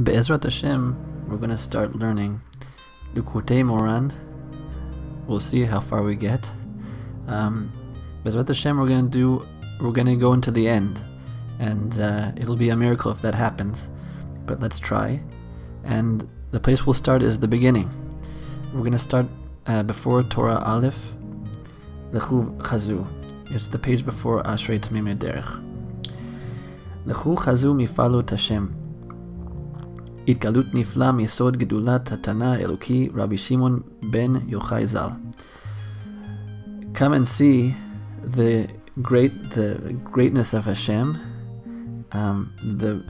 Be'ezrat Hashem, we're going to start learning Likutei Mohoran. We'll see how far we get. Be'ezrat Hashem, we're going to go into the end, and it'll be a miracle if that happens. But let's try. And the place we'll start is the beginning. We're going to start before Torah Aleph, Lechu Chazu. It's the page before Ashrei Tamimei Derech. Lechu Chazu mifalot Hashem. התגלות נפלא מיסוד גדולת התנא האלוקי רבי שמעון ben Yochai Zal. Come and see the greatness of Hashem, the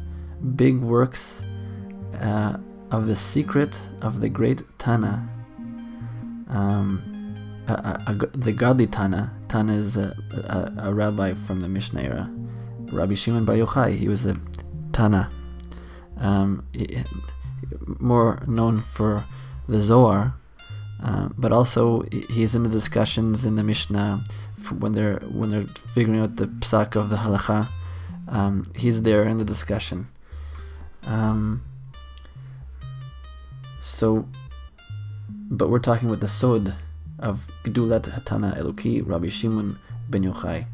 big works of the secret of the great Tana, the godly Tana. Tana is a rabbi from the Mishnah era. Rabbi Shimon bar Yochai, he was a Tana. More known for the Zohar, but also he's in the discussions in the Mishnah when they're figuring out the psak of the halacha. He's there in the discussion. But we're talking with the sod of Gedulat Hatana Eloki Rabbi Shimon ben Yochai.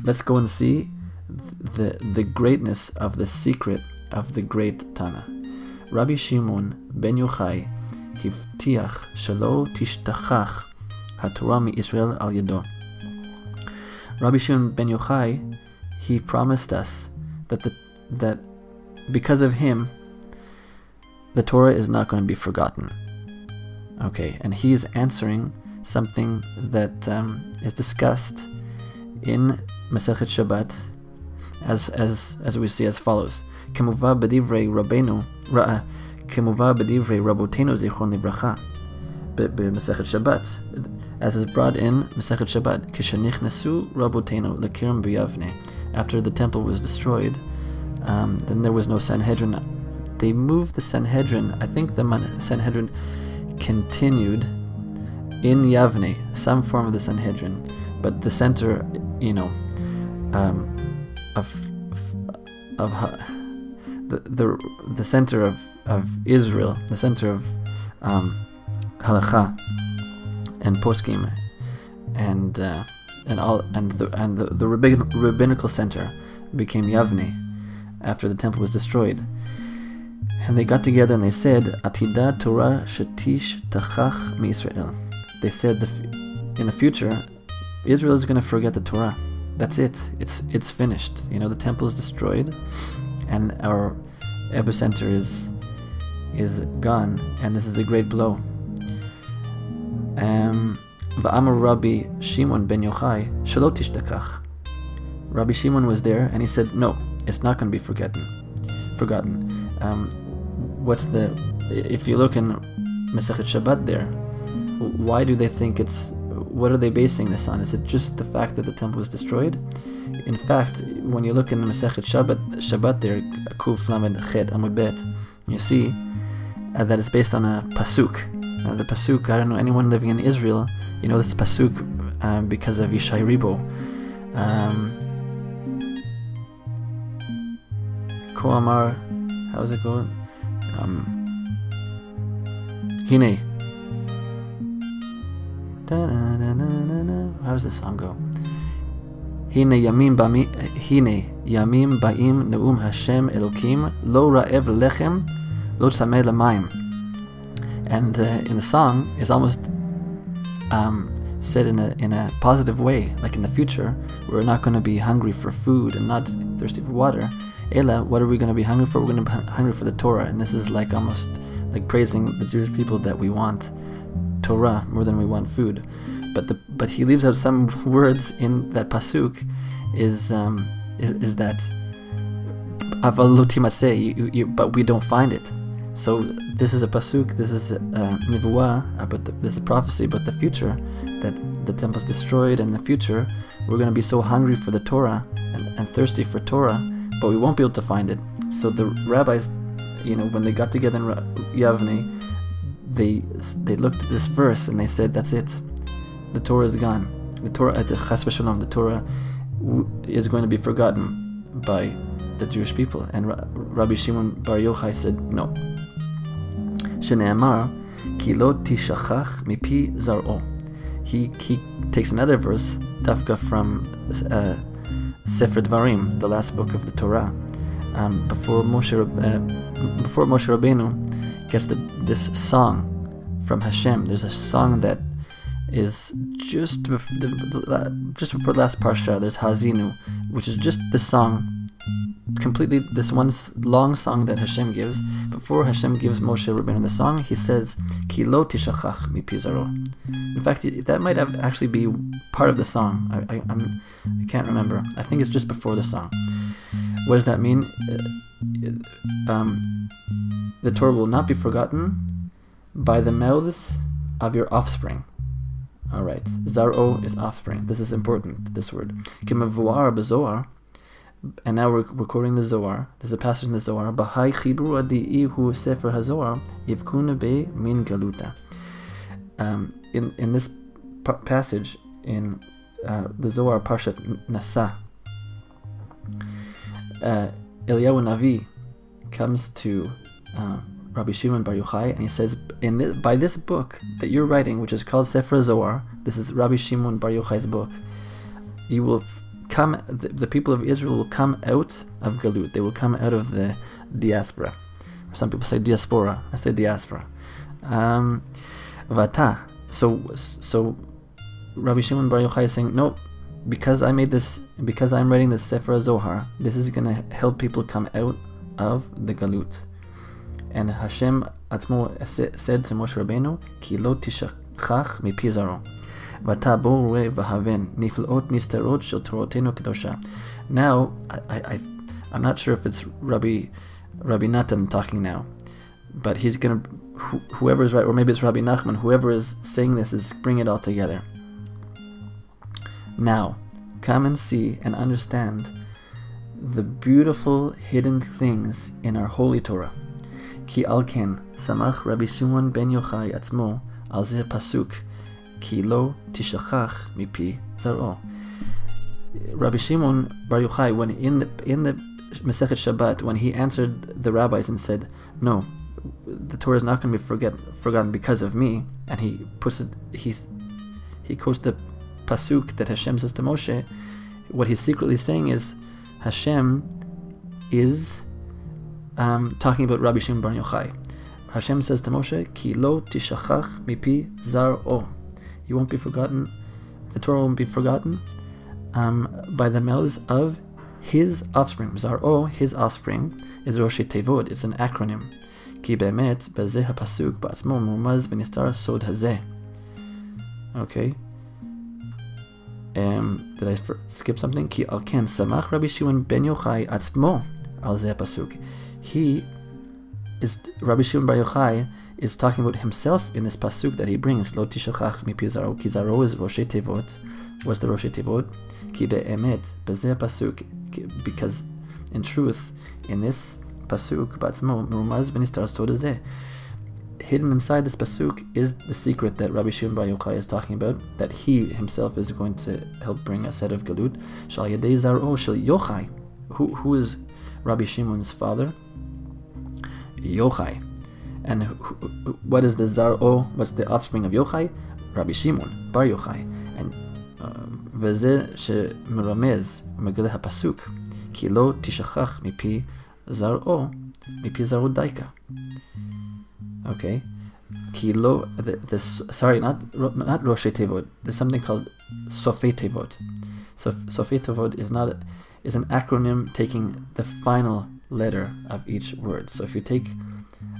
Let's go and see the greatness of the secret of the great Tana. Rabbi Shimon ben Yochai hivtiach shelo tishtachach haTorah mi Israel al yado. Rabbi Shimon ben Yochai, he promised us that because of him, the Torah is not going to be forgotten. Okay, and he's answering something that is discussed in Masechet Shabbat, as we see as follows. כמובא בדברי רבנו, כמובא בדברי רבותינו זיכרון לברכה, במסכת שבת, as is brought in Masechet Shabbat, כשנכנסו רבותינו לכרם ביבנה, after the temple was destroyed, then there was no Sanhedrin. They moved the Sanhedrin. I think the Sanhedrin continued in Yavne, some form of the Sanhedrin, but the center, the center of Israel, the center of halacha and poskim, and the rabbinical center became Yavne after the temple was destroyed. And they got together and they said, Atida Torah shetish tachach mi Israel. They said in the future, Israel is going to forget the Torah. That's it. It's finished. The temple is destroyed, and our epicenter is gone, and this is a great blow. V'amar Rabbi Shimon ben Yochai shelo tishtakach. Rabbi Shimon was there, and he said, no, it's not going to be forgotten. If you look in Masechet Shabbat there, why do they think what are they basing this on? Is it just the fact that the temple was destroyed? In fact, when you look in the Masechet Shabbat there, Kuf Lamed Ched Amud Bet, you see that it's based on a pasuk. The pasuk, I don't know anyone living in Israel, this pasuk because of Yishai Ribo. Ko Amar, how's it going? Hine. How does this song go? Hine yamim ba'im ne'um Hashem Elokim lo ra'ev lechem lo tzameh l'mayim. And in the song is almost said in a positive way, like in the future we're not going to be hungry for food and not thirsty for water. Ela, what are we going to be hungry for? We're going to be hungry for the Torah, and this is like almost like praising the Jewish people that we want Torah more than we want food. But he leaves out some words in that pasuk. Is that aval but we don't find it. So this is a pasuk. This is a nivuah, this is a prophecy about the future, that the temple's destroyed, and in the future we're going to be so hungry for the Torah and thirsty for Torah, but we won't be able to find it. So the rabbis, when they got together in Yavne, they looked at this verse and they said, that's it. The Torah is gone. The Torah, the Chas v'Shalom, the Torah is going to be forgotten by the Jewish people. And Rabbi Shimon Bar Yochai said, no. Shene'amar, ki lo tishachach mipi zar'o. He takes another verse, Dafka from Sefer Dvarim, the last book of the Torah. Before Moshe Rabbeinu gets this song from Hashem, there's a song that is just before the last parsha. There's Hazinu, which is just the song, completely this one long song that Hashem gives. Before Hashem gives Moshe Rabbeinu the song, he says, Ki lo tishachach mipi zaro. In fact, that might actually be part of the song. I can't remember. I think it's just before the song. What does that mean? The Torah will not be forgotten by the mouths of your offspring. Alright, Zar'o is offspring. This is important, this word. Kimavuar b'zohar, and now we're quoting the Zohar. There's a passage in the Zohar. Bahai chibru adi'i hu sefer hazohar yivkuna be min galuta. In this passage in the Zohar Parshat Nasa, Eliyahu Navi comes to Rabbi Shimon Bar Yochai, and he says, by this book that you're writing, which is called Sefer Zohar, this is Rabbi Shimon Bar Yochai's book, you will come, the people of Israel will come out of Galut. They will come out of the diaspora. Some people say diaspora. I say diaspora. Vata. So Rabbi Shimon Bar Yochai is saying, no, because I'm writing this Sefer Zohar, this is going to help people come out of the Galut. And Hashem Atzmo said to Moshe Rabbeinu, Ki lo tishachach mipi zaro. Vata bo re v'haven niflot nisterot shel torotenu kedosha. Now, I'm not sure if it's Rabbi Natan talking now, but he's going to, whoever is right, or maybe it's Rabbu Nachman, whoever is saying this is bring it all together. Now, come and see and understand the beautiful hidden things in our holy Torah. Ki al ken samach Rabbi Shimon ben Yochai atzmo al zeh pasuk ki lo tishachach mipi zar'o. Rabbi Shimon Bar Yochai, when in the Masechet Shabbat, when he answered the rabbis and said, no, the Torah is not going to be forgotten because of me, and he quotes the pasuk that Hashem says to Moshe. What he's secretly saying is Hashem is talking about Rabbi Shimon Bar Yochai. Hashem says to Moshe, Ki lo tishachach mipi zar'o. You won't be forgotten, the Torah won't be forgotten by the mouths of his offspring. Zar'o, his offspring, is Roshi Tevod. It's an acronym. Ki be'emet b'zeh ha'pasuk ba'atzmo murmaz v'nistar sod hazeh. Okay. Did I skip something? Ki al ken samach Rabbi Shimon ben Yochai atzmo al zeh pasuk. Rabbi Shimon Bar Yochai is talking about himself in this pasuk that he brings. Lo tishachach mipi zaro. Ki zaro is Roshi Tevot. What's the Roshi Tevot? Ki be'emet b'zeh pasuk. Because in truth, in this pasuk ba'atzmo murmaz v'nistar sod hazeh, hidden inside this pasuk is the secret that Rabbi Shimon Bar Yochai is talking about, that he himself is going to help bring a set of galut. Shal yadei zar'o shel Yochai. Who is Rabbi Shimon's father? Yochai. And what is the zar'o? What's the offspring of Yochai? Rabbi Shimon Bar Yochai. And v'zeh she'meramez megileh ha'pasuk ki lo tishachach mipi zar'o daika. Okay, kilo. Sorry, not Roshei Tevot. There's something called Sofei Tevot. So Sofei Tevot is an acronym taking the final letter of each word. So if you take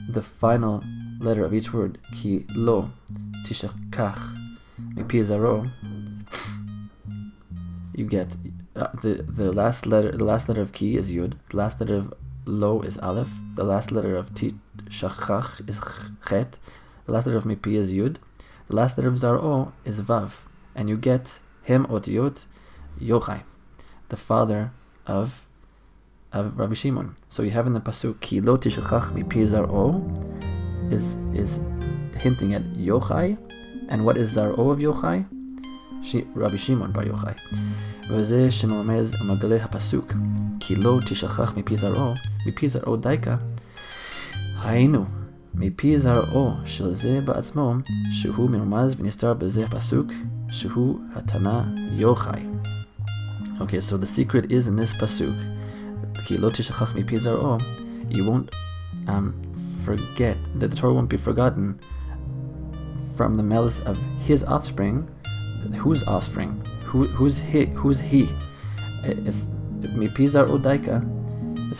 the final letter of each word, ki lo tishachach mipi zaro, you get the last letter of ki is yud. The last letter of lo is aleph. The last letter of shachach is chet. The last letter of mipi is yud. The last letter of zar'o is vav. And you get him otiyot Yochai, the father of Rabbi Shimon. So you have in the pasuk ki lo tishachach mipi zar'o is hinting at Yochai. And what is zar'o of Yochai? Rabbi Shimon Bar Yochai. וזה שמרמז ומגלה הפסוק, כי לא תשכח מפי זרעו דייקה, היינו, מפי זרעו של זה בעצמו, שהוא מרמז ונסתר בזה הפסוק, שהוא התנא יוחאי. Okay, so the secret is in this pasuk, כי לא תשכח מפי זרעו, you won't forget, that the Torah won't be forgotten from the mouths of his offspring. Whose offspring? Who's he? It's mipi zar'u daika,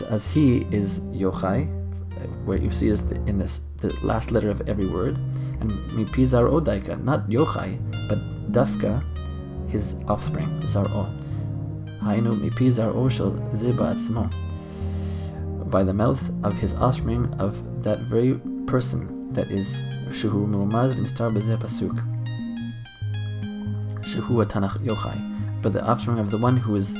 as he is Yochai, where you see is in this the last letter of every word, and mipi zar'u daika, not Yochai, but dafka, his offspring, zar'o. Hainu mipi zar'o shel ze ba'atzmo, by the mouth of his offspring, of that very person that is Shuhu Murumaz V'nistar B'zeh Pasuk, Shuhu Tanach Yochai, but the offspring of the one who is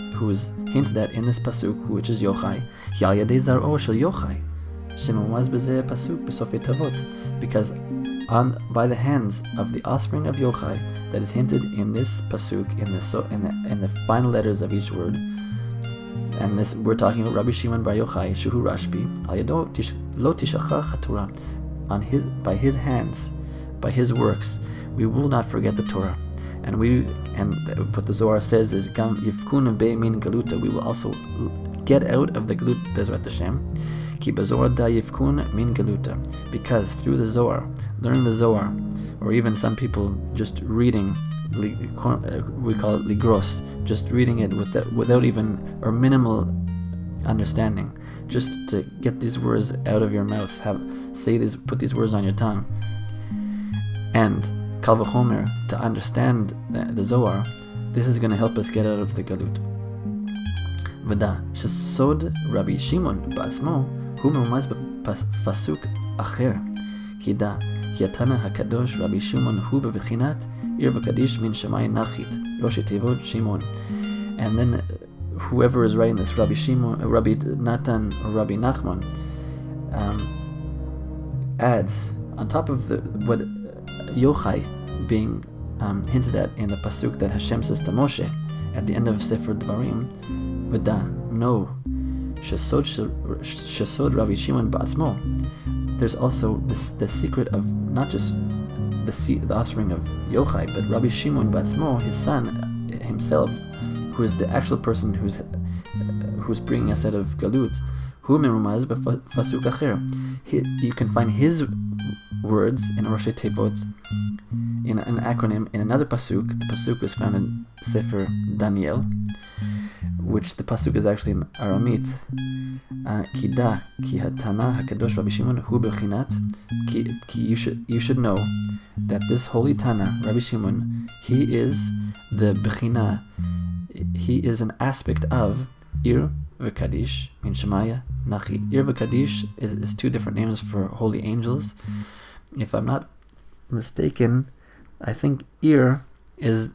hinted at in this pasuk, which is Yochai, Yal Yadei Zar'o Shel Yochai, Shemurumaz B'zeh Pasuk B'Sofei Tavot, because by the hands of the offspring of Yochai that is hinted in this pasuk, in the final letters of each word. And this, we're talking about Rabbi Shimon Bar Yochai, Shuhu Rashbi, Al Yado Lo Tishachach HaTorah, by his hands, by his works, we will not forget the Torah. And what the Zohar says is, Gam Yifkun Be Min Galuta, we will also get out of the Galut Bezrat Hashem. Ki Bezohar Da Yifkun Min Galuta, because through the Zohar, learning the Zohar, or even some people just reading, we call it ligros, just reading it without even, or minimal understanding, just to get these words out of your mouth, put these words on your tongue, and Kal v'chomer, to understand the Zohar. This is going to help us get out of the galut. V'da shesod Rabbi Shimon ba'atzmo hu merumaz b'pasuk acher, ki da ki hatana hakadosh Rabbi Shimon hu b'vechinat ir v'kadish min shamay nachit rosh tevot Shimon. And then whoever is writing this, Rabbi Shimon, Rabbi Natan, or Rabbi Nachman, adds on top of what Yochai being hinted at in the pasuk that Hashem says to Moshe at the end of Sefer Dvarim, V'da, no, Shesod Rabbi Shimon ba'atzmo. There's also the secret of not just the offspring of Yochai, but Rabbi Shimon ba'atzmo, his son himself, who is the actual person who's bringing us out of galut. Hu merumaz b'pasuk acher. You can find his words in Rosh Tevot, in an acronym, in another pasuk. The pasuk is found in Sefer Daniel, which the pasuk is actually in Aramit. Kida ki hatana hakadosh Rabbi Shimon hu bechinat. You should know that this holy Tana, Rabbi Shimon, he is the bechina. He is an aspect of Ir v'Kadish min Shemaya Nachi. Ir v'Kadish is two different names for holy angels. If I'm not mistaken, I think Ir is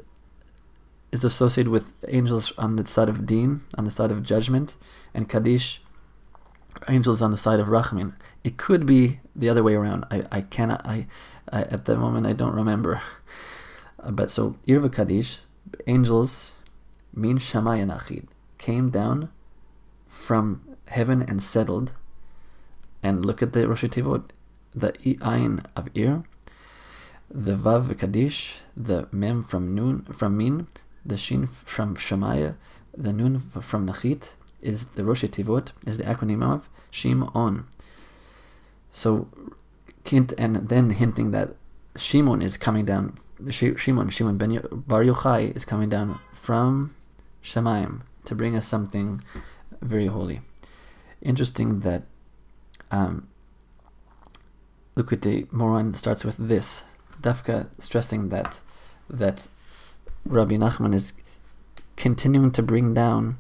associated with angels on the side of Din, on the side of judgment, and Kadish, angels on the side of Rachmin. It could be the other way around. I cannot. I at the moment I don't remember. But so Ir v'Kadish, angels, min Shamaya Nachid, came down from heaven and settled. And look at the Rosh Tevot, the Ayin of Ir, the Vav v'Kadish, the Mem from Min, the Shin from Shamaya, the Nun from Nachit, is the Rosh Tevot, is the acronym of Shimon. So, and then hinting that Shimon is coming down, Shimon ben Bar Yochai is coming down from Shamayim to bring us something very holy. Interesting that Likutei Mohoran starts with this, Dafka, stressing that Rabbi Nachman is continuing to bring down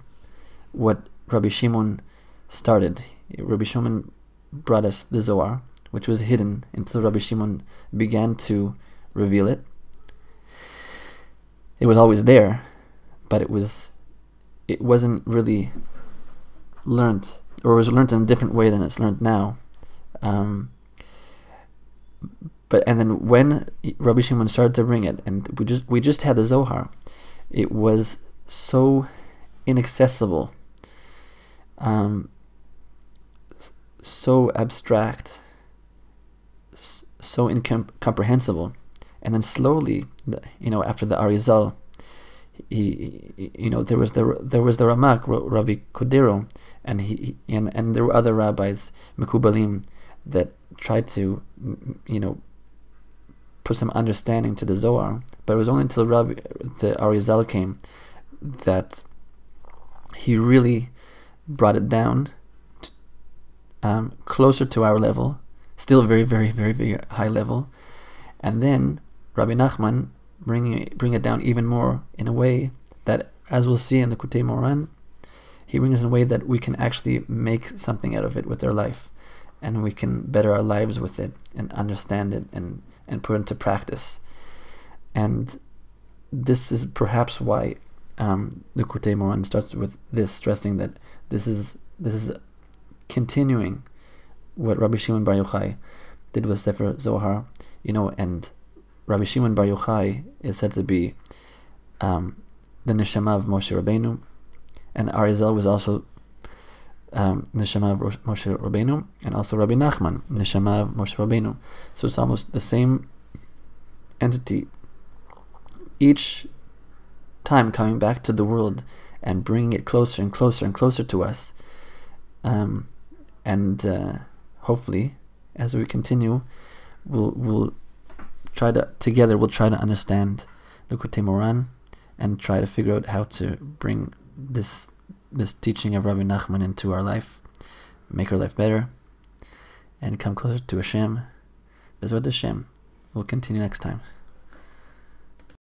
what Rabbi Shimon started. Rabbi Shimon brought us the Zohar, which was hidden until Rabbi Shimon began to reveal it. It was always there, but it wasn't really learned, or was learned in a different way than it's learned now. And then when Rabbi Shimon started to bring it, and we just had the Zohar, it was so inaccessible, so abstract, so incomprehensible. And then slowly, after the Arizal, there was the Ramak, Rabbi Kodero, and there were other rabbis, Mekubalim, that tried to, put some understanding to the Zohar. But it was only until the Arizal came that he really brought it down closer to our level, still very, very, very, very high level. And then Rabbi Nachman bring it down even more in a way that, as we'll see in the Likutei Mohoran, he brings it in a way that we can actually make something out of it with our life, and we can better our lives with it and understand it and put it into practice. And this is perhaps why the Likutei Mohoran starts with this, stressing that this is continuing what Rabbi Shimon Bar Yochai did with Sefer Zohar, and Rabbi Shimon Bar Yochai is said to be the neshama of Moshe Rabbeinu, and Arizal was also neshama of Moshe Rabbeinu, and also Rabbi Nachman, neshama of Moshe Rabbeinu. So it's almost the same entity, each time coming back to the world and bringing it closer and closer and closer to us. Hopefully, as we continue, we'll try to understand the Likutei Mohoran and try to figure out how to bring this teaching of Rabbi Nachman into our life, make our life better, and come closer to Hashem. Bezrat Hashem. We'll continue next time.